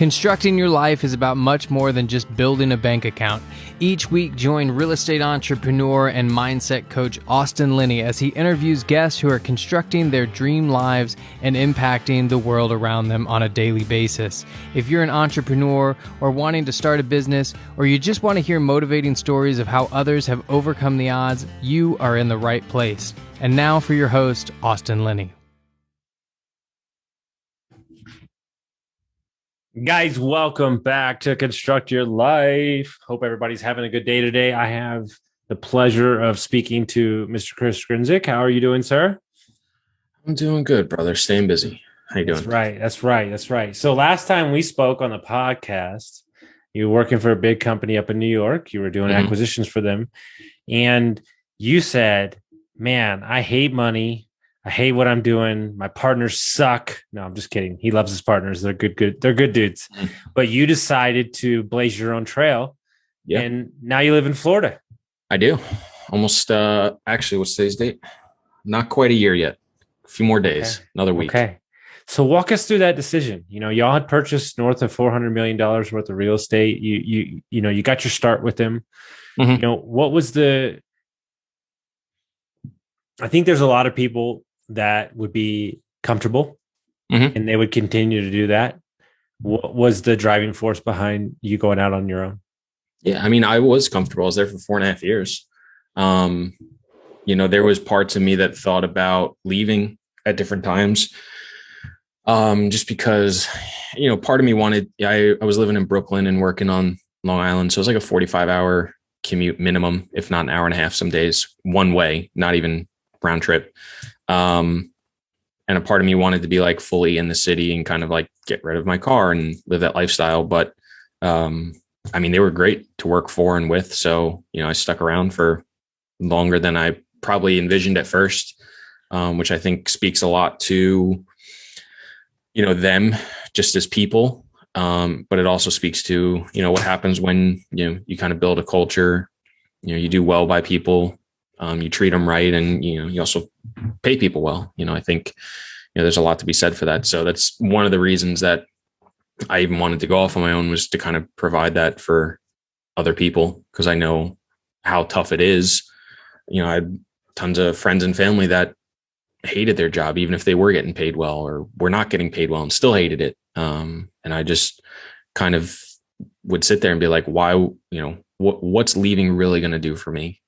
Constructing your life is about much more than just building a bank account. Each week, join real estate entrepreneur and mindset coach Austin Linney as he interviews guests who are constructing their dream lives and impacting the world around them on a daily basis. If you're an entrepreneur or wanting to start a business, or you just want to hear motivating stories of how others have overcome the odds, you are in the right place. And now for your host, Austin Linney. Guys, welcome back to Construct Your Life. Hope everybody's having a good day today. I have the pleasure of speaking to Mr. Chris Grenzig. How are you doing, sir? I'm doing good, brother. Staying busy. How you doing? That's right. So last time we spoke on the podcast, you were working for a big company up in New York. You were doing acquisitions for them. And you said, man, I hate money. I hate what I'm doing. My partners suck. No, I'm just kidding. He loves his partners. They're good. They're good dudes. But you decided to blaze your own trail. Yeah. And now you live in Florida. I do. Almost, actually, what's today's date? Not quite a year yet. A few more days, another week. Okay. So walk us through that decision. You know, y'all had purchased north of $400 million worth of real estate. You got your start with them. Mm-hmm. You know, what was I think there's a lot of people that would be comfortable and they would continue to do that. What was the driving force behind you going out on your own? Yeah, I mean, I was comfortable. I was there for 4.5 years. There was parts of me that thought about leaving at different times. Just because, part of me wanted, I was living in Brooklyn and working on Long Island. So it was like a 45-hour commute minimum, if not an hour and a half some days, one way, not even round trip. And a part of me wanted to be like fully in the city and kind of like get rid of my car and live that lifestyle. But, they were great to work for and with. So, I stuck around for longer than I probably envisioned at first, which I think speaks a lot to, them just as people. But it also speaks to, what happens when, you kind of build a culture, you do well by people. You treat them right. And, you also pay people well. I think, there's a lot to be said for that. So that's one of the reasons that I even wanted to go off on my own, was to kind of provide that for other people. Cause I know how tough it is. I had tons of friends and family that hated their job, even if they were getting paid well or were not getting paid well and still hated it. And I just kind of would sit there and be like, why, what's leaving really going to do for me?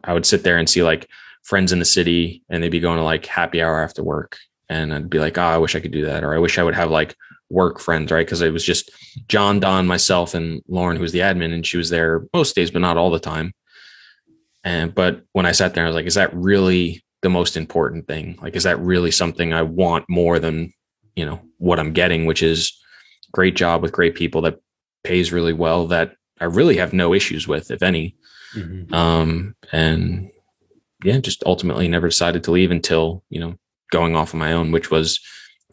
I would sit there and see like friends in the city and they'd be going to like happy hour after work. And I'd be like, I wish I could do that. Or I wish I would have like work friends, right? Cause it was just John, Don, myself, and Lauren, who was the admin, and she was there most days, but not all the time. But when I sat there, I was like, is that really the most important thing? Like, is that really something I want more than, what I'm getting, which is great job with great people that pays really well, that I really have no issues with, if any. Just ultimately never decided to leave until, going off on my own, which was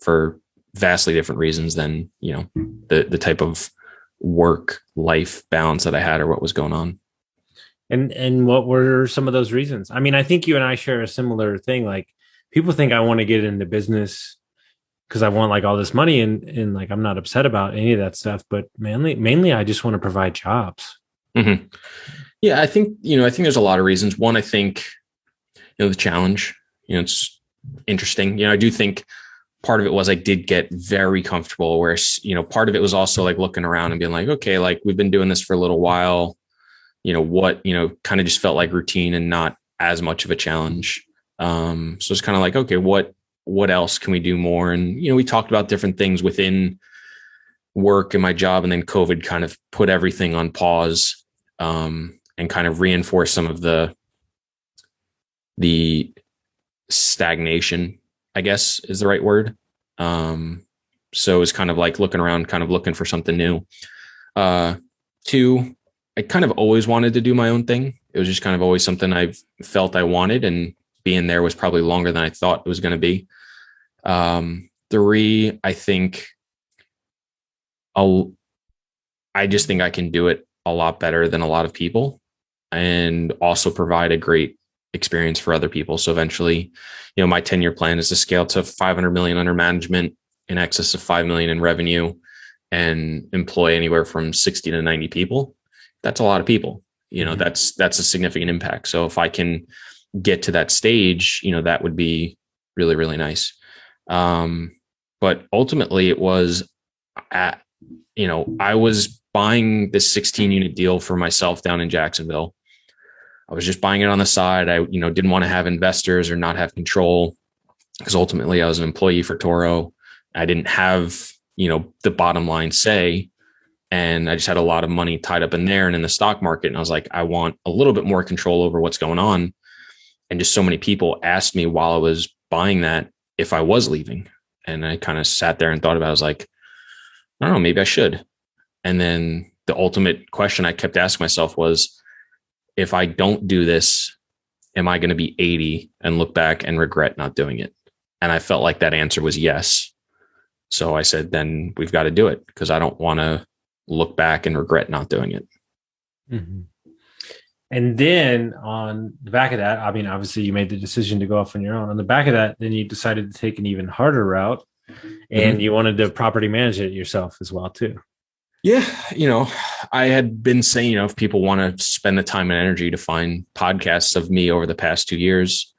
for vastly different reasons than, the type of work life balance that I had or what was going on. And what were some of those reasons? I mean, I think you and I share a similar thing. Like, people think I want to get into business because I want like all this money, and like, I'm not upset about any of that stuff, but mainly I just want to provide jobs. Mm-hmm. Yeah, I think there's a lot of reasons. One, I think, the challenge, it's interesting. I do think part of it was I did get very comfortable, where, part of it was also like looking around and being like, okay, like we've been doing this for a little while, kind of just felt like routine and not as much of a challenge. So it's kind of like, okay, what else can we do more? And, we talked about different things within work and my job, and then COVID kind of put everything on pause, and kind of reinforced some of the stagnation, I guess is the right word. So it's kind of like looking around, kind of looking for something new. Two, I kind of always wanted to do my own thing. It was just kind of always something I felt I wanted, and being there was probably longer than I thought it was going to be. Three, I think I just think I can do it a lot better than a lot of people, and also provide a great experience for other people. So eventually, my 10-year plan is to scale to 500 million under management, in excess of 5 million in revenue and employ anywhere from 60 to 90 people, that's a lot of people. That's a significant impact. So if I can get to that stage, that would be really, really nice. But ultimately it was I was buying this 16 unit deal for myself down in Jacksonville. I was just buying it on the side. I, didn't want to have investors or not have control, because ultimately I was an employee for Toro. I didn't have, the bottom line say, and I just had a lot of money tied up in there and in the stock market. And I was like, I want a little bit more control over what's going on. And just so many people asked me while I was buying that if I was leaving. And I kind of sat there and thought about it. I was like, I don't know, maybe I should. And then the ultimate question I kept asking myself was, if I don't do this, am I going to be 80 and look back and regret not doing it? And I felt like that answer was yes. So I said, then we've got to do it, because I don't want to look back and regret not doing it. Mm-hmm. And then on the back of that, I mean, obviously you made the decision to go off on your own. On the back of that, then you decided to take an even harder route, and you wanted to property manage it yourself as well too. Yeah. I had been saying, if people want to spend the time and energy to find podcasts of me over the past 2 years,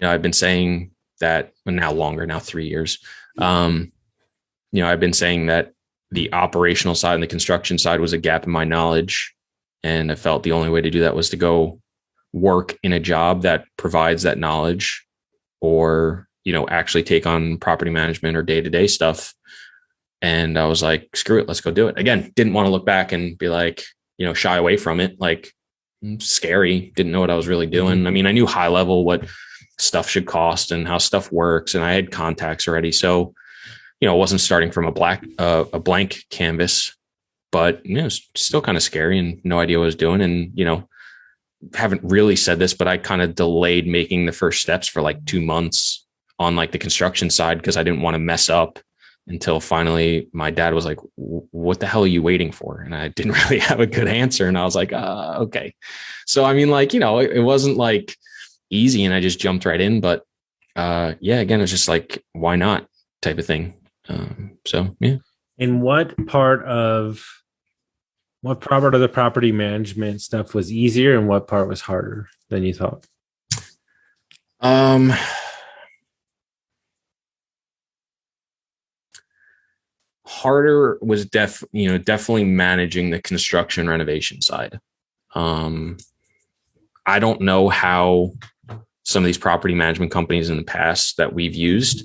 I've been saying that, now longer, now 3 years. I've been saying that the operational side and the construction side was a gap in my knowledge. And I felt the only way to do that was to go work in a job that provides that knowledge, or, actually take on property management or day-to-day stuff. And I was like, screw it, let's go do it. Again, didn't want to look back and be like, shy away from it. Like, scary. Didn't know what I was really doing. I mean, I knew high level what stuff should cost and how stuff works. And I had contacts already. So, I wasn't starting from a blank canvas, but it's still kind of scary and no idea what I was doing. And, haven't really said this, but I kind of delayed making the first steps for like 2 months on like the construction side, because I didn't want to mess up, until finally my dad was like, what the hell are you waiting for? And I didn't really have a good answer. And I was like, okay. So, I mean, like, it wasn't like easy, and I just jumped right in, but again, it was just like, why not type of thing. So, yeah. And what part of the property management stuff was easier, and what part was harder than you thought? Harder was definitely managing the construction renovation side. I don't know how some of these property management companies in the past that we've used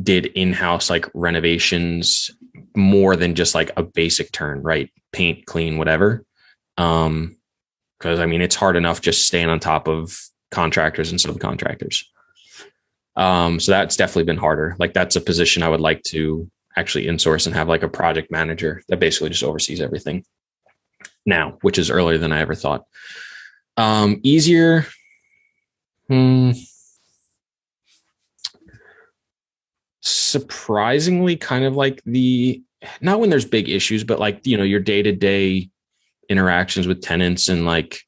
did in-house like renovations more than just like a basic turn, right? Paint, clean, whatever. Because I mean, it's hard enough just staying on top of contractors and subcontractors. So that's definitely been harder. Like, that's a position I would like to actually insource and have like a project manager that basically just oversees everything now, which is earlier than I ever thought. Easier. Surprisingly, kind of like not when there's big issues, but like, your day-to-day interactions with tenants and like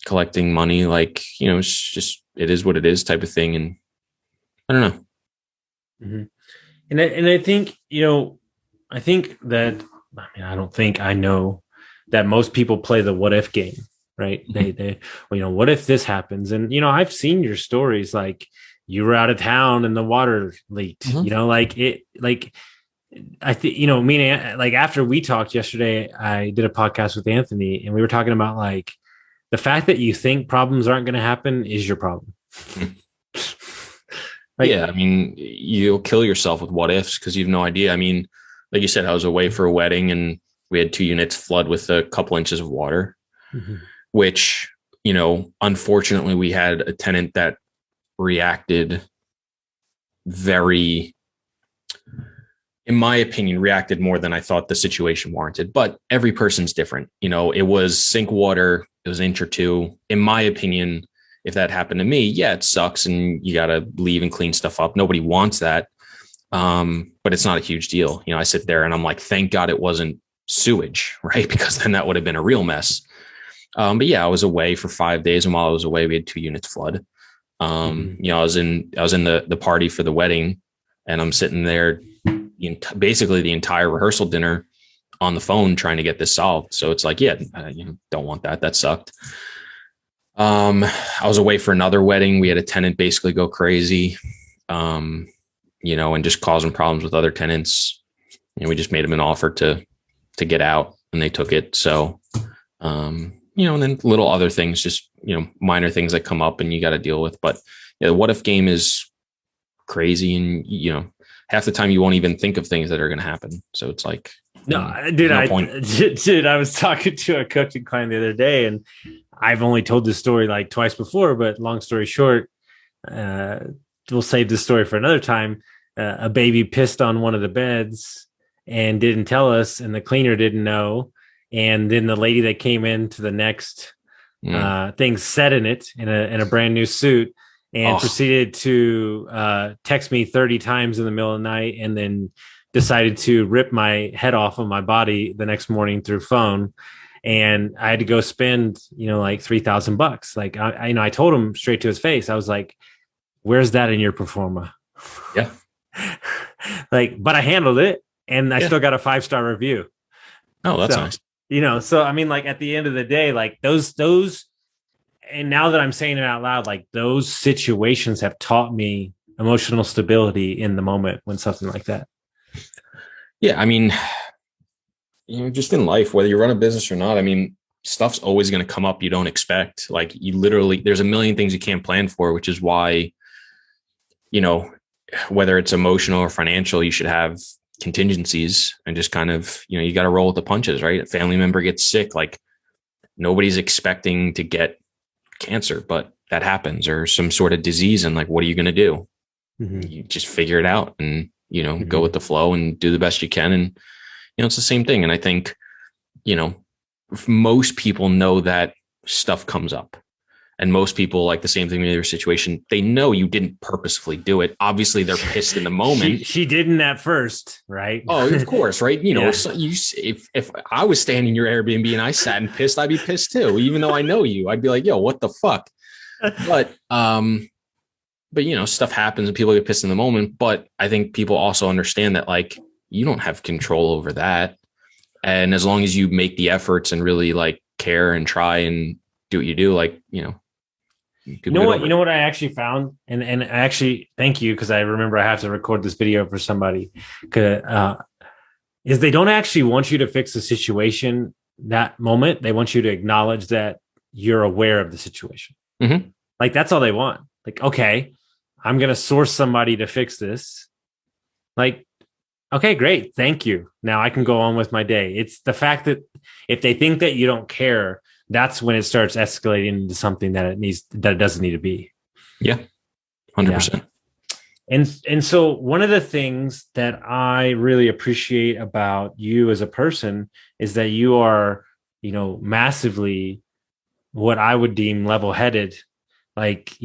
collecting money, like, it's just, it is what it is type of thing. And I don't know. Mm-hmm. And I think, I know that most people play the what if game, right? Mm-hmm. What if this happens? And, I've seen your stories, like you were out of town and the water leaked, mm-hmm. I think, meaning like after we talked yesterday, I did a podcast with Anthony, and we were talking about like the fact that you think problems aren't going to happen is your problem. Yeah, I mean, you'll kill yourself with what ifs because you have no idea. I mean, like you said, I was away for a wedding and we had 2 units flood with a couple inches of water, mm-hmm. which, unfortunately, we had a tenant that reacted very, in my opinion, reacted more than I thought the situation warranted. But every person's different. It was sink water. It was an inch or two. In my opinion, if that happened to me, yeah, it sucks and you got to leave and clean stuff up. Nobody wants that. But it's not a huge deal. I sit there and I'm like, thank God it wasn't sewage, right? Because then that would have been a real mess. But yeah, I was away for 5 days. And while I was away, we had 2 units flood. Mm-hmm. I was in the party for the wedding and I'm sitting there basically the entire rehearsal dinner on the phone trying to get this solved. So it's like, yeah, don't want that. That sucked. I was away for another wedding. We had a tenant basically go crazy, and just causing problems with other tenants. We just made them an offer to get out, and they took it. So, and then little other things, just, minor things that come up and you got to deal with. But the what if game is crazy, and, half the time you won't even think of things that are going to happen. So it's like, dude, I was talking to a coaching client the other day, and I've only told this story like twice before, but long story short, we'll save this story for another time. A baby pissed on one of the beds and didn't tell us, and the cleaner didn't know. And then the lady that came into the next thing sat in it in a brand new suit and proceeded to text me 30 times in the middle of the night, and then decided to rip my head off of my body the next morning through phone. And I had to go spend, like $3,000. Like, I told him straight to his face, I was like, where's that in your pro forma? Yeah. But I handled it, and I still got a 5-star review. Oh, that's nice. So I mean, like, at the end of the day, like those, and now that I'm saying it out loud, like those situations have taught me emotional stability in the moment when something like that. Yeah. I mean, just in life, whether you run a business or not, I mean, stuff's always going to come up you don't expect. Like, there's a million things you can't plan for, which is why, whether it's emotional or financial, you should have contingencies and just kind of, you got to roll with the punches, right? A family member gets sick. Like, nobody's expecting to get cancer, but that happens, or some sort of disease. And like, what are you going to do? Mm-hmm. You just figure it out and, go with the flow and do the best you can. And, it's the same thing. And I think, most people know that stuff comes up, and most people, like the same thing in your situation, they know you didn't purposefully do it. Obviously they're pissed in the moment. She didn't at first, right? Oh, of course. Right. So if I was staying in your Airbnb and I sat and pissed, I'd be pissed too. Even though I know you, I'd be like, yo, what the fuck? But stuff happens and people get pissed in the moment. But I think people also understand that, like, you don't have control over that. And as long as you make the efforts and really like care and try and do what you do, like, you know what I actually found, and I actually thank you, because I remember I have to record this video for somebody, is they don't actually want you to fix the situation that moment. They want you to acknowledge that you're aware of the situation. Mm-hmm. Like, that's all they want. Like, okay, I'm going to source somebody to fix this. Like, okay, great. Thank you. Now I can go on with my day. It's the fact that if they think that you don't care, that's when it starts escalating into something that it doesn't need to be. Yeah. 100%. Yeah. And so one of the things that I really appreciate about you as a person is that you are, massively what I would deem level-headed, like,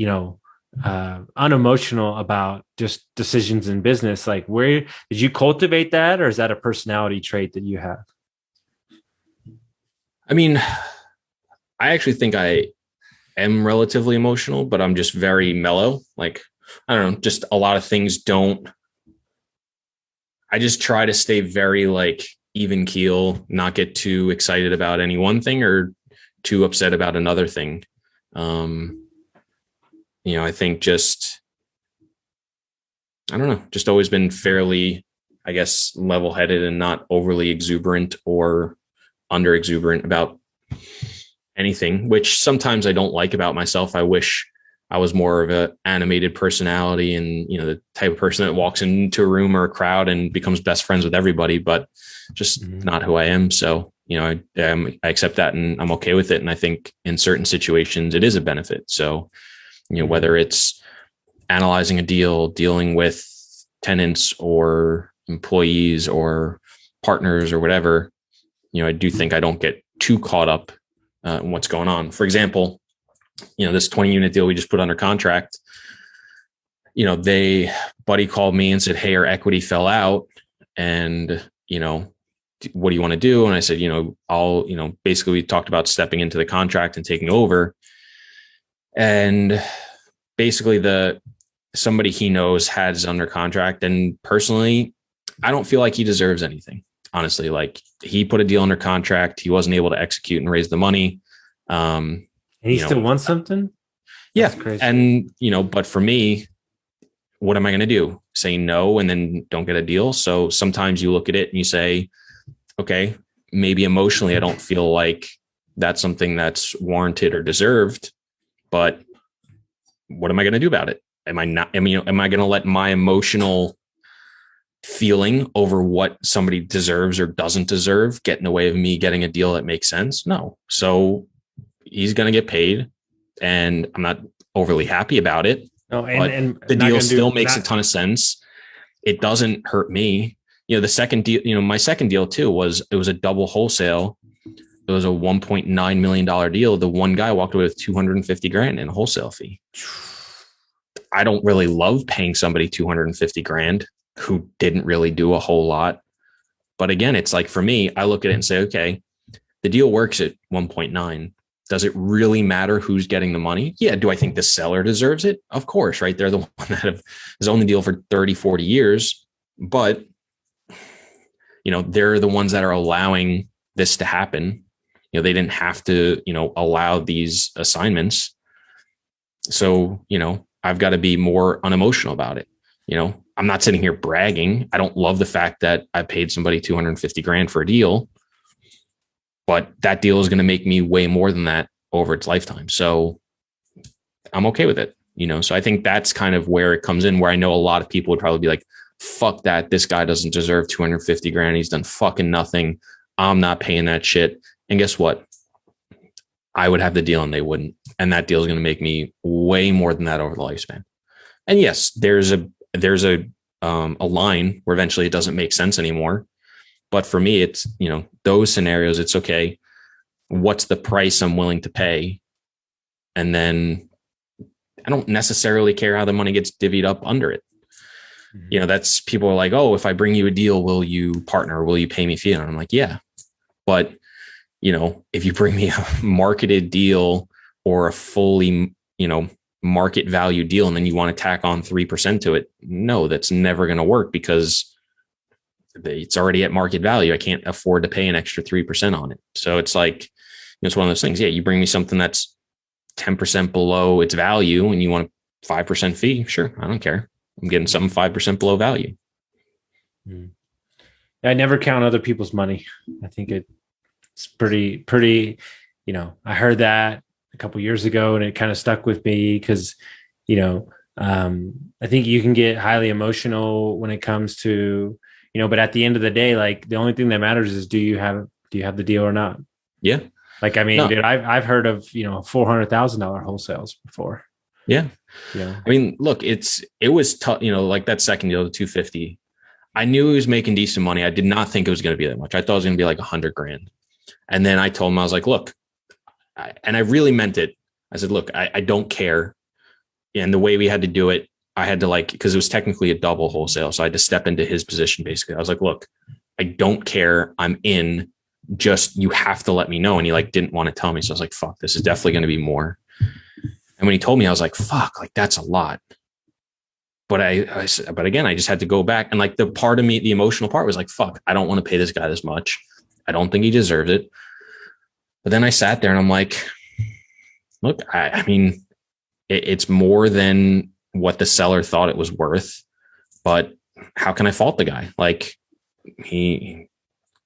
unemotional about just decisions in business. Like, where did you cultivate that, or is that a personality trait that you have? I mean, I actually think I am relatively emotional, but I'm just very mellow. Like, I don't know, just a lot of things I just try to stay very like even keel, not get too excited about any one thing or too upset about another thing. I think I don't know, just always been fairly, I guess, level-headed and not overly exuberant or under exuberant about anything, which sometimes I don't like about myself. I wish I was more of an animated personality and, the type of person that walks into a room or a crowd and becomes best friends with everybody, but just not who I am. So, I accept that and I'm okay with it. And I think in certain situations it is a benefit. So, whether it's analyzing a deal, dealing with tenants or employees or partners or whatever, I do think I don't get too caught up in what's going on. For example, this 20-unit deal we just put under contract, buddy called me and said, hey, our equity fell out, and, what do you want to do? And I said, basically we talked about stepping into the contract and taking over. And basically the somebody he knows has under contract. And personally, I don't feel like he deserves anything. Honestly, like he put a deal under contract. He wasn't able to execute and raise the money. And he still wants something? Yeah. That's crazy. And, but for me, what am I going to do? Say no and then don't get a deal? So sometimes you look at it and you say, okay, maybe emotionally, I don't feel like that's something that's warranted or deserved, but what am I going to do about it? Am I going to let my emotional feeling over what somebody deserves or doesn't deserve get in the way of me getting a deal that makes sense? No. So he's going to get paid, and I'm not overly happy about it. No, and the deal still makes a ton of sense. It doesn't hurt me. The second deal, my second deal too it was a double wholesale. It was a $1.9 million deal. The one guy walked away with $250,000 in a wholesale fee. I don't really love paying somebody $250,000 who didn't really do a whole lot. But again, it's like, for me, I look at it and say, okay, the deal works at 1.9. Does it really matter who's getting the money? Yeah. Do I think the seller deserves it? Of course, right? They're the one that has owned the deal for 30, 40 years. But, they're the ones that are allowing this to happen. They didn't have to, allow these assignments. So, I've got to be more unemotional about it. I'm not sitting here bragging. I don't love the fact that I paid somebody $250,000 for a deal, but that deal is going to make me way more than that over its lifetime. So I'm okay with it. So I think that's kind of where it comes in, where I know a lot of people would probably be like, fuck that. This guy doesn't deserve $250,000. He's done fucking nothing. I'm not paying that shit. And guess what? I would have the deal and they wouldn't. And that deal is going to make me way more than that over the lifespan. And yes, there's a line where eventually it doesn't make sense anymore. But for me, it's, those scenarios, it's okay. What's the price I'm willing to pay? And then I don't necessarily care how the money gets divvied up under it. That's, people are like, oh, if I bring you a deal, will you partner? Will you pay me fee? And I'm like, yeah. But, if you bring me a marketed deal or a fully, market value deal, and then you want to tack on 3% to it, no, that's never going to work, because it's already at market value. I can't afford to pay an extra 3% on it. So it's like, it's one of those things. Yeah. You bring me something that's 10% below its value and you want a 5% fee. Sure. I don't care. I'm getting something 5% below value. I never count other people's money. I think it's pretty, I heard that a couple of years ago and it kind of stuck with me because, I think you can get highly emotional when it comes to, but at the end of the day, like, the only thing that matters is, do you have the deal or not? Yeah. Like, I mean, no. Dude, I've heard of, $400,000 wholesales before. Yeah. I mean, look, it was tough, like that second deal, the 250, I knew he was making decent money. I did not think it was going to be that much. I thought it was going to be like $100,000. And then I told him, I was like, look, and I really meant it. I said, look, I don't care. And the way we had to do it, I had to because it was technically a double wholesale. So I had to step into his position. Basically, I was like, look, I don't care. I'm in, just, you have to let me know. And he didn't want to tell me. So I was like, fuck, this is definitely going to be more. And when he told me, I was like, fuck, that's a lot. But but again, I just had to go back. And the part of me, the emotional part was like, fuck, I don't want to pay this guy this much. I don't think he deserves it. But then I sat there and I'm like, look, I mean, it's more than what the seller thought it was worth, but how can I fault the guy? He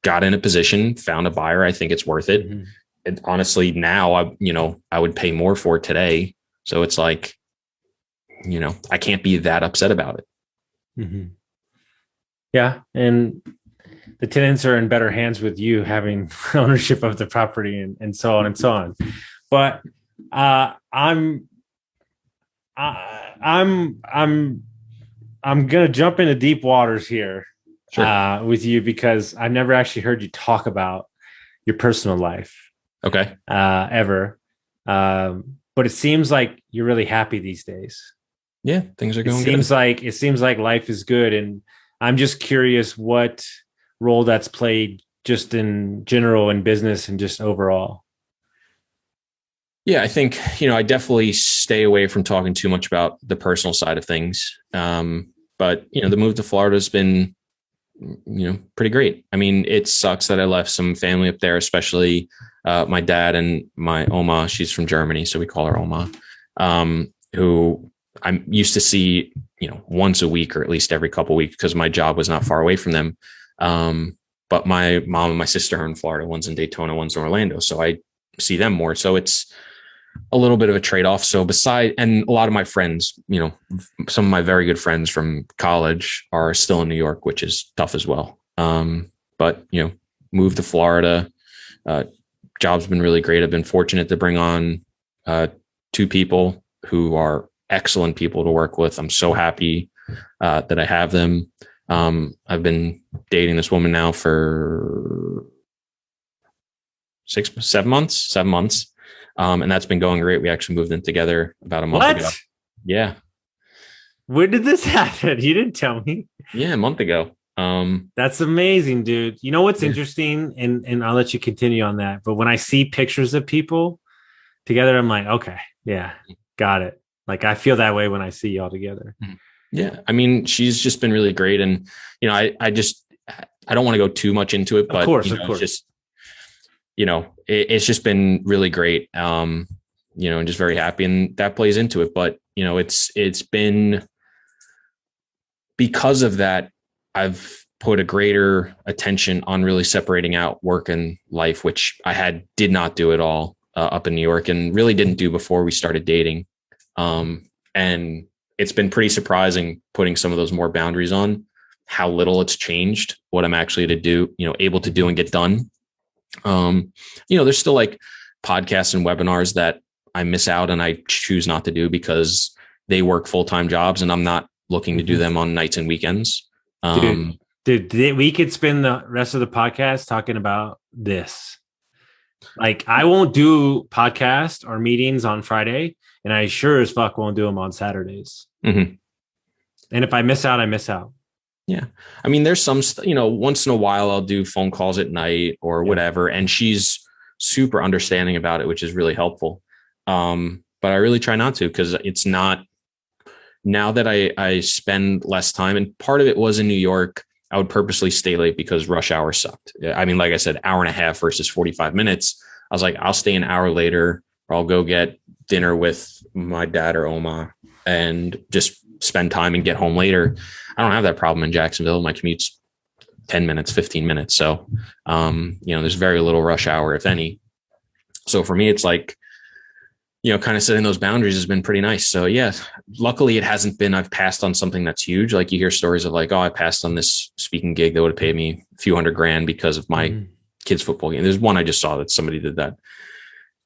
got in a position, found a buyer. I think it's worth it. Mm-hmm. And honestly, now I would pay more for it today. So it's like, I can't be that upset about it. Mm-hmm. Yeah. And the tenants are in better hands with you having ownership of the property and so on and so on. But I'm gonna jump into deep waters here. Sure. With you, because I've never actually heard you talk about your personal life. Okay. Ever. But it seems like you're really happy these days. Yeah, things are going good. It seems like life is good. And I'm just curious what role that's played just in general in business and just overall. Yeah, I think, I definitely stay away from talking too much about the personal side of things. But, the move to Florida has been, pretty great. I mean, it sucks that I left some family up there, especially my dad and my Oma. She's from Germany, so we call her Oma, who I'm used to see, once a week or at least every couple of weeks because my job was not far away from them. But my mom and my sister are in Florida. One's in Daytona, one's in Orlando. So I see them more. So it's a little bit of a trade-off. So and a lot of my friends, some of my very good friends from college are still in New York, which is tough as well. But, moved to Florida, job's been really great. I've been fortunate to bring on 2 people who are excellent people to work with. I'm so happy that I have them. I've been dating this woman now for 7 months. And that's been going great. We actually moved in together about a month ago. Yeah. Where did this happen? You didn't tell me. Yeah, a month ago. That's amazing, dude. You know what's interesting? And I'll let you continue on that. But when I see pictures of people together, I'm like, okay, yeah, got it. Like I feel that way when I see y'all together. Yeah. I mean, she's just been really great. And, I don't want to go too much into it, but of course. It's just been really great. And just very happy, and that plays into it. But, it's been because of that, I've put a greater attention on really separating out work and life, which I did not do at all up in New York and really didn't do before we started dating. And it's been pretty surprising putting some of those more boundaries on how little it's changed what I'm actually able to do and get done. There's still like podcasts and webinars that I miss out and I choose not to do because they work full-time jobs and I'm not looking to do them on nights and weekends. Dude, we could spend the rest of the podcast talking about this. Like I won't do podcast or meetings on Friday, and I sure as fuck won't do them on Saturdays. Mm-hmm. And if I miss out, I miss out. Yeah. I mean, there's some, once in a while I'll do phone calls at night or whatever. And she's super understanding about it, which is really helpful. But I really try not to, because it's not, now that I spend less time, and part of it was in New York, I would purposely stay late because rush hour sucked. I mean, like I said, hour and a half versus 45 minutes. I was like, I'll stay an hour later, or I'll go get dinner with my dad or Oma and just spend time and get home later. I don't have that problem in Jacksonville. My commute's 10 minutes, 15 minutes. So, there's very little rush hour, if any. So for me, it's like, kind of setting those boundaries has been pretty nice. So yeah, luckily it hasn't been, I've passed on something that's huge. Like you hear stories of like, oh, I passed on this speaking gig that would have paid me a few $100,000 because of my kids' football game. There's one I just saw that somebody did that.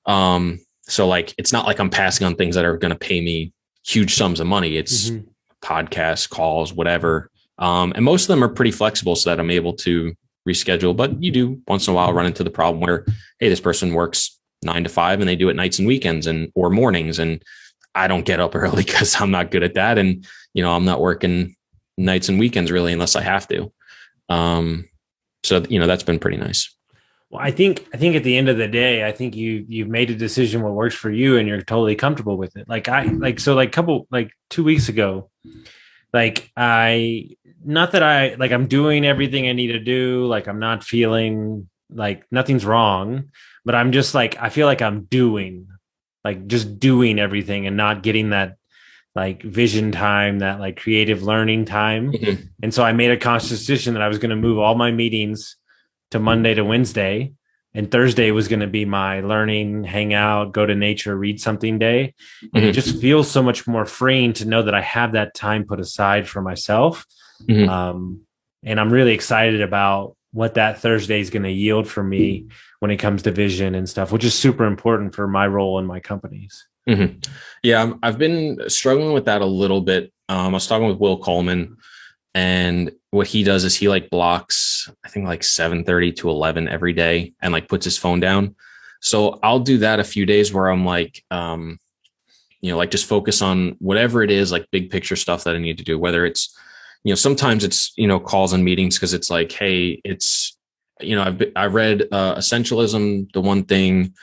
So like, it's not like I'm passing on things that are going to pay me huge sums of money. It's podcasts, calls, whatever. And most of them are pretty flexible so that I'm able to reschedule, but you do once in a while run into the problem where, hey, this person works 9 to 5 and they do it nights and weekends or mornings. And I don't get up early because I'm not good at that. And, I'm not working nights and weekends really, unless I have to. So, that's been pretty nice. Well, I think at the end of the day, I think you've made a decision what works for you and you're totally comfortable with it. Like 2 weeks ago, I'm doing everything I need to do. Like I'm not feeling like nothing's wrong, but I'm just like, I feel like I'm doing everything and not getting that like vision time, that like creative learning time. Mm-hmm. And so I made a conscious decision that I was going to move all my meetings to Monday to Wednesday, and Thursday was going to be my learning, hang out, go to nature, read something day. And it just feels so much more freeing to know that I have that time put aside for myself. And I'm really excited about what that Thursday is going to yield for me when it comes to vision and stuff, which is super important for my role in my companies. Yeah, I've been struggling with that a little bit. I was talking with Will Coleman, and what he does is he like blocks, I think like 7:30 to 11 every day, and like puts his phone down. So I'll do that a few days where I'm like, like just focus on whatever it is, like big picture stuff that I need to do, whether it's, sometimes it's, calls and meetings. Cause it's like, hey, it's, I read Essentialism, the one thing,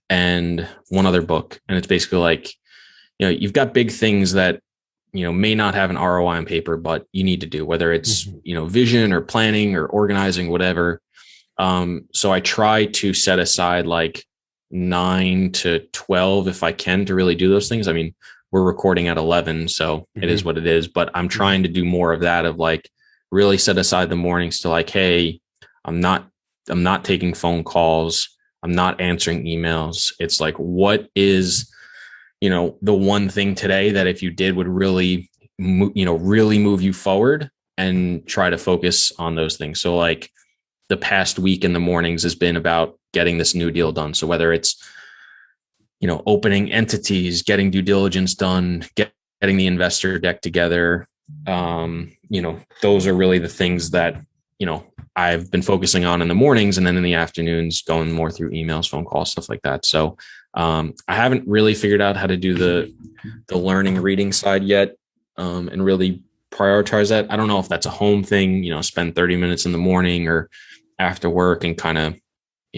and one other book. And it's basically like, you've got big things that, may not have an ROI on paper, but you need to do, whether it's, vision or planning or organizing, whatever. So I try to set aside like 9 to 12 if I can to really do those things. I mean, we're recording at 11, so it is what it is, but I'm trying to do more of that, of like really set aside the mornings to like, hey, I'm not taking phone calls. I'm not answering emails. It's like, what is, the one thing today that if you did would really, really move you forward, and try to focus on those things. So like the past week in the mornings has been about getting this new deal done. So whether it's, opening entities, getting due diligence done, getting the investor deck together, those are really the things that, I've been focusing on in the mornings, and then in the afternoons going more through emails, phone calls, stuff like that. So I haven't really figured out how to do the learning reading side yet, and really prioritize that. I don't know if that's a home thing, spend 30 minutes in the morning or after work and kind of,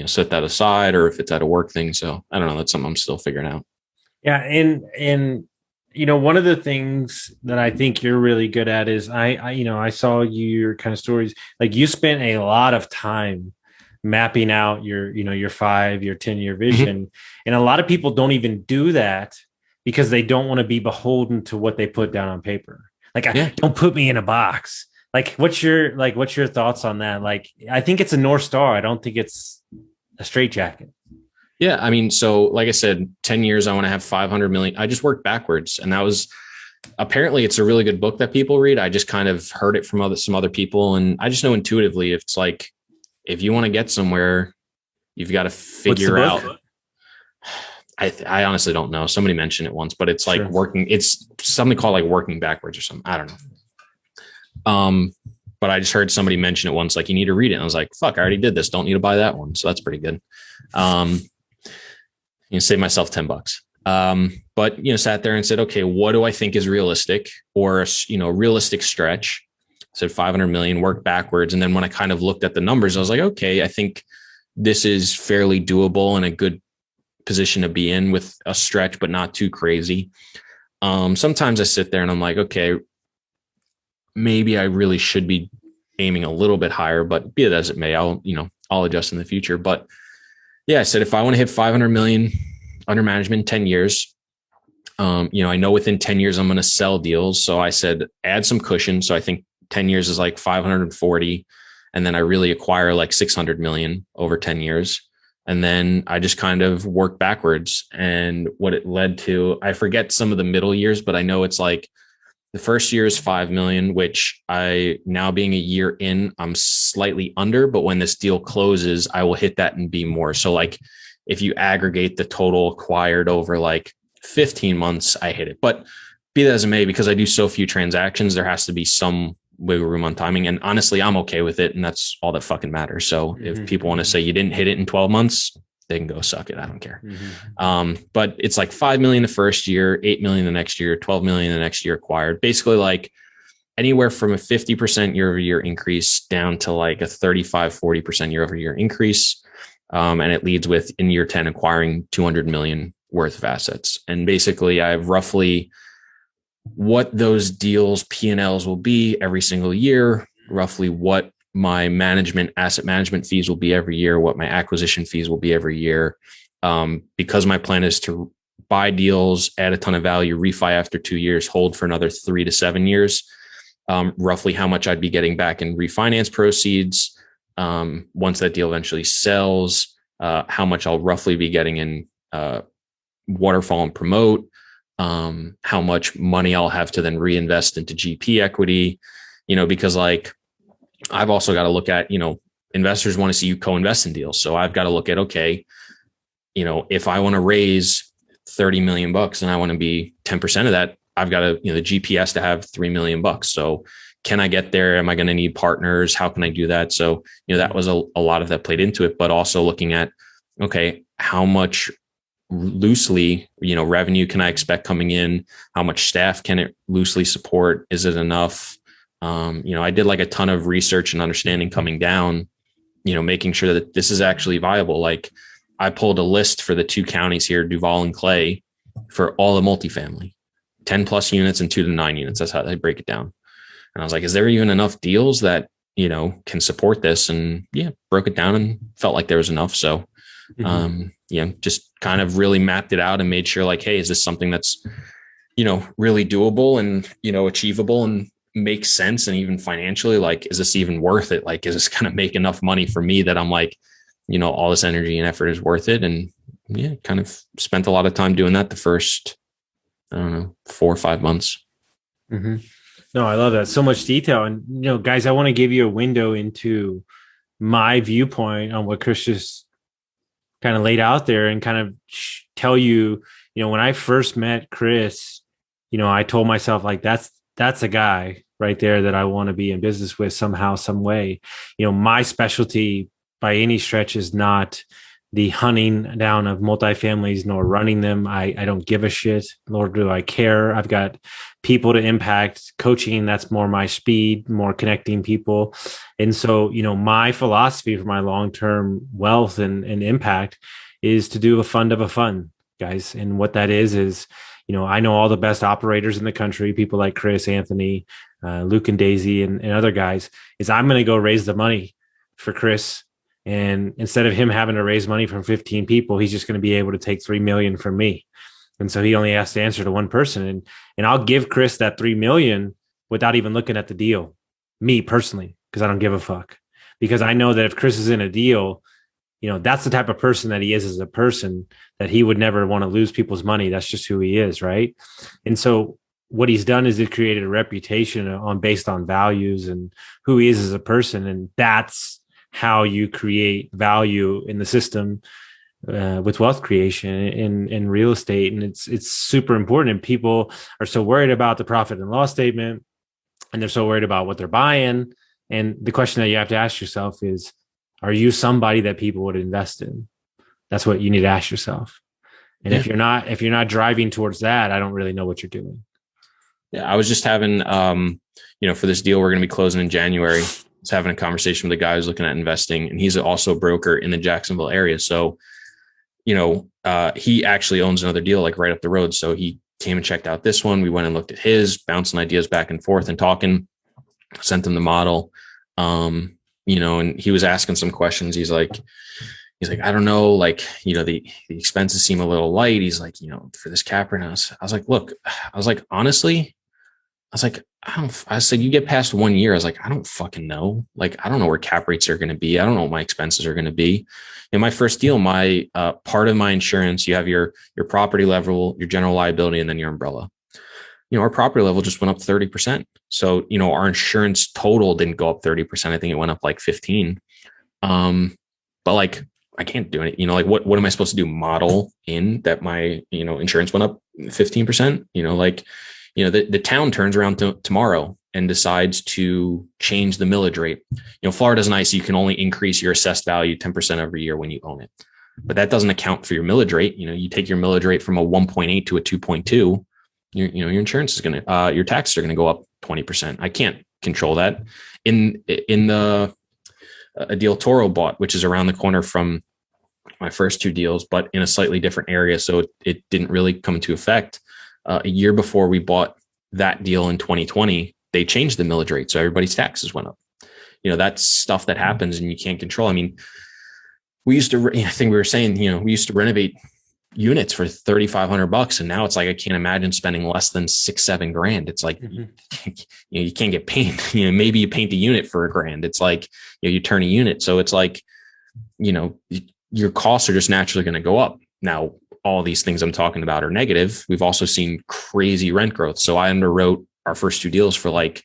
set that aside, or if it's at a work thing. So I don't know. That's something I'm still figuring out. Yeah. And one of the things that I think you're really good at is I saw your kind of stories, like you spent a lot of time mapping out your 5-year, 10-year vision. And a lot of people don't even do that because they don't want to be beholden to what they put down on paper. Like, don't put me in a box. Like, what's your thoughts on that? Like, I think it's a North Star. I don't think it's a straitjacket. Yeah. I mean, so like I said, 10 years, I want to have 500 million. I just worked backwards, and that was, apparently it's a really good book that people read. I just kind of heard it from some other people. And I just know intuitively, if it's like, if you want to get somewhere, you've got to figure out. I honestly don't know. Somebody mentioned it once, but it's like it's something called like working backwards or something. I don't know. But I just heard somebody mention it once, like, you need to read it. And I was like, fuck, I already did this. Don't need to buy that one. So that's pretty good. Save myself $10. But, sat there and said, okay, what do I think is realistic, or, realistic stretch? I said 500 million, work backwards. And then when I kind of looked at the numbers, I was like, okay, I think this is fairly doable and a good position to be in with a stretch, but not too crazy. Sometimes I sit there and I'm like, okay, maybe I really should be aiming a little bit higher, but be it as it may, I'll adjust in the future. But yeah, I said, if I want to hit 500 million under management in 10 years, I know within 10 years, I'm going to sell deals. So I said, add some cushion. So I think 10 years is like 540. And then I really acquire like 600 million over 10 years. And then I just kind of work backwards. And what it led to, I forget some of the middle years, but I know it's like, the first year is 5 million, which now being a year in, I'm slightly under, but when this deal closes, I will hit that and be more. So like, if you aggregate the total acquired over like 15 months, I hit it. But be that as it may, because I do so few transactions, there has to be some wiggle room on timing. And honestly, I'm okay with it. And that's all that fucking matters. So if people want to say you didn't hit it in 12 months, they can go suck it. I don't care. But it's like 5 million the first year, 8 million the next year, 12 million the next year acquired. Basically like anywhere from a 50% year over year increase down to like a 35-40% year over year increase. And it leads with, in year 10, acquiring 200 million worth of assets. And basically I have roughly what those deals P&Ls will be every single year, roughly what my asset management fees will be every year, what my acquisition fees will be every year. Because my plan is to buy deals, add a ton of value, refi after 2 years, hold for another 3 to 7 years, roughly how much I'd be getting back in refinance proceeds. Once that deal eventually sells, how much I'll roughly be getting in waterfall and promote, how much money I'll have to then reinvest into GP equity, because like, I've also got to look at, investors want to see you co-invest in deals. So I've got to look at, okay, if I want to raise 30 million bucks and I want to be 10% of that, I've got to, the GP has to have 3 million bucks. So can I get there? Am I going to need partners? How can I do that? So, that was a lot of that played into it, but also looking at, okay, how much loosely, revenue can I expect coming in? How much staff can it loosely support? Is it enough? I did like a ton of research and understanding coming down, making sure that this is actually viable. Like I pulled a list for the 2 counties here, Duval and Clay, for all the multifamily, 10 plus units and 2 to 9 units. That's how they break it down. And I was like, is there even enough deals that, can support this? And yeah, broke it down and felt like there was enough. So, just kind of really mapped it out and made sure like, hey, is this something that's, really doable and, achievable and makes sense? And even financially, like, is this even worth it? Like, is this going to make enough money for me that I'm like, all this energy and effort is worth it? And yeah, kind of spent a lot of time doing that the first, 4 or 5 months. Mm-hmm. No, I love that. So much detail. And, guys, I want to give you a window into my viewpoint on what Chris just kind of laid out there and kind of tell you, when I first met Chris, I told myself like, that's a guy right there that I want to be in business with somehow, some way. My specialty by any stretch is not the hunting down of multifamilies nor running them. I don't give a shit, nor do I care. I've got people to impact. Coaching, that's more my speed, more connecting people. And so, my philosophy for my long-term wealth and impact is to do a fund of a fund, guys. And what that is, I know all the best operators in the country, people like Chris, Anthony, Luke and Daisy and other guys, is I'm going to go raise the money for Chris. And instead of him having to raise money from 15 people, he's just going to be able to take 3 million from me. And so he only has to answer to one person. And I'll give Chris that 3 million without even looking at the deal, me personally, because I don't give a fuck. Because I know that if Chris is in a deal, that's the type of person that he is as a person, that he would never want to lose people's money. That's just who he is, right? And so what he's done is he created a reputation based on values and who he is as a person. And that's how you create value in the system with wealth creation in real estate. And it's super important. And people are so worried about the profit and loss statement, and they're so worried about what they're buying. And the question that you have to ask yourself is, are you somebody that people would invest in? That's what you need to ask yourself. And if you're not driving towards that, I don't really know what you're doing. Yeah, I was just having, for this deal we're going to be closing in January, I was having a conversation with a guy who's looking at investing, and he's also a broker in the Jacksonville area. So, he actually owns another deal like right up the road. So he came and checked out this one. We went and looked at his, bouncing ideas back and forth and talking, sent him the model. And he was asking some questions. He's like, I don't know, like, the expenses seem a little light. He's like, for this cap rate. I was like, look, honestly, I said, you get past 1 year. I was like, I don't fucking know. Like, I don't know where cap rates are going to be. I don't know what my expenses are going to be. In my first deal, my part of my insurance, you have your property level, your general liability, and then your umbrella. Our property level just went up 30%. So, our insurance total didn't go up 30%. I think it went up like 15. But like, I can't do it. What am I supposed to do? Model in that my, insurance went up 15%, the town turns around tomorrow and decides to change the millage rate. Florida's nice. You can only increase your assessed value 10% every year when you own it, but that doesn't account for your millage rate. You take your millage rate from a 1.8 to a 2.2, your insurance is going to, your taxes are going to go up 20%. I can't control that. In the a deal Toro bought, which is around the corner from my first 2 deals, but in a slightly different area. So it didn't really come into effect. A year before we bought that deal in 2020, they changed the millage rate. So everybody's taxes went up. That's stuff that happens and you can't control. I mean, we used to, I think we were saying, we used to renovate units for $3,500, and now it's like I can't imagine spending less than $6-7 grand. It's like you can't get paint. Maybe you paint a unit for $1,000. It's like you turn a unit, so it's like your costs are just naturally going to go up. Now, all these things I'm talking about are negative. We've also seen crazy rent growth. So I underwrote our first 2 deals for like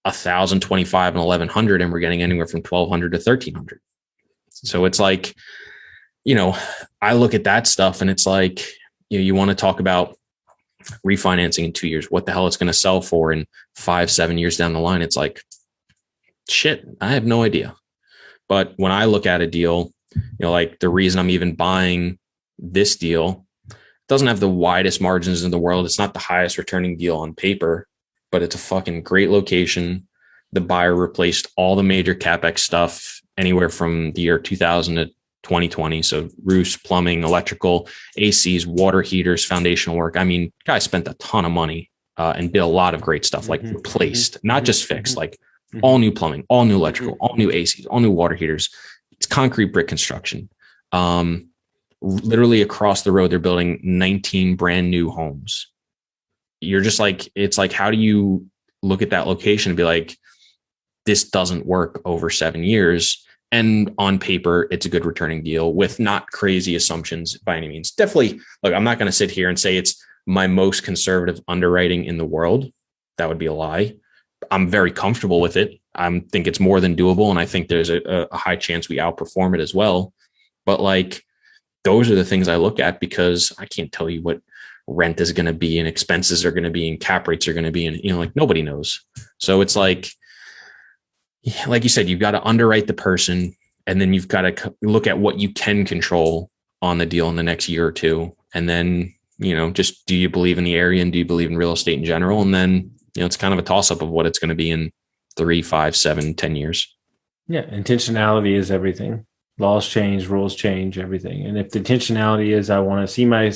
$1,025 and $1,100, and we're getting anywhere from $1,200 to $1,300. So it's like, I look at that stuff and it's like, you want to talk about refinancing in 2 years, what the hell it's going to sell for in 5-7 years down the line. It's like, shit, I have no idea. But when I look at a deal, like the reason I'm even buying this deal, it doesn't have the widest margins in the world. It's not the highest returning deal on paper, but it's a fucking great location. The buyer replaced all the major CapEx stuff anywhere from the year 2000 to 2020. So roofs, plumbing, electrical, ACs, water heaters, foundational work. I mean, guys spent a ton of money and did a lot of great stuff, like replaced, not just fixed, like all new plumbing, all new electrical, all new ACs, all new water heaters. It's concrete brick construction. Literally across the road, they're building 19 brand new homes. You're just like, it's like, how do you look at that location and be like, this doesn't work over 7 years? And on paper, it's a good returning deal with not crazy assumptions by any means. Definitely, look, I'm not going to sit here and say it's my most conservative underwriting in the world. That would be a lie. I'm very comfortable with it. I think it's more than doable. And I think there's a high chance we outperform it as well. But like, those are the things I look at, because I can't tell you what rent is going to be and expenses are going to be and cap rates are going to be. And, like nobody knows. So it's like you said, you've got to underwrite the person, and then you've got to look at what you can control on the deal in the next year or two. And then, just, do you believe in the area and do you believe in real estate in general? And then, it's kind of a toss up of what it's going to be in 3, 5, 7, 10 years. Yeah. Intentionality is everything. Laws change, rules change, everything. And if the intentionality is, I want to see my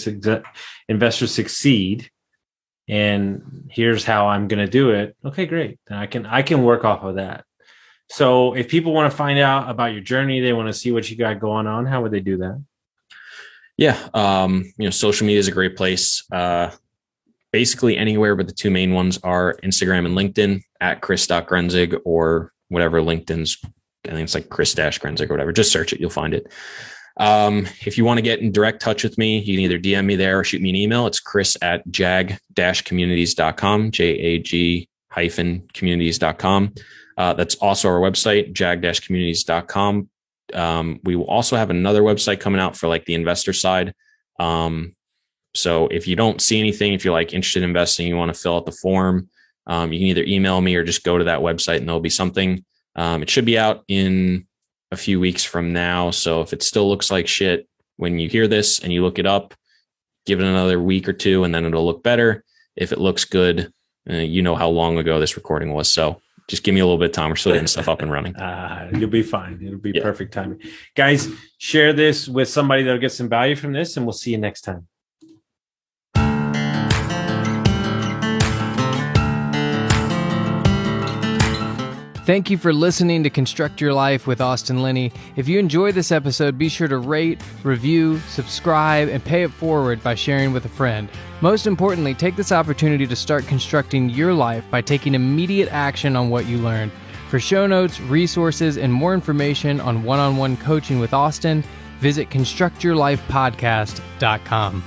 investors succeed, and here's how I'm going to do it. Okay, great. Then I can work off of that. So if people want to find out about your journey, they want to see what you got going on, how would they do that? Yeah. Social media is a great place. Basically anywhere, but the two main ones are Instagram and LinkedIn at Chris.Grenzig, or whatever LinkedIn's, I think it's like Chris-Grenzig or whatever. Just search it. You'll find it. If you want to get in direct touch with me, you can either DM me there or shoot me an email. It's chris@jag-communities.com, JAG-communities.com. That's also our website, jag-communities.com. We will also have another website coming out for like the investor side. So if you don't see anything, if you're like interested in investing, you want to fill out the form, you can either email me or just go to that website and there'll be something. It should be out in a few weeks from now. So if it still looks like shit when you hear this and you look it up, give it another week or two and then it'll look better. If it looks good, you know how long ago this recording was. So just give me a little bit of time. We're still getting stuff up and running. You'll be fine. It'll be perfect timing. Guys, share this with somebody that'll get some value from this, and we'll see you next time. Thank you for listening to Construct Your Life with Austin Linney. If you enjoyed this episode, be sure to rate, review, subscribe, and pay it forward by sharing with a friend. Most importantly, take this opportunity to start constructing your life by taking immediate action on what you learned. For show notes, resources, and more information on one-on-one coaching with Austin, visit constructyourlifepodcast.com.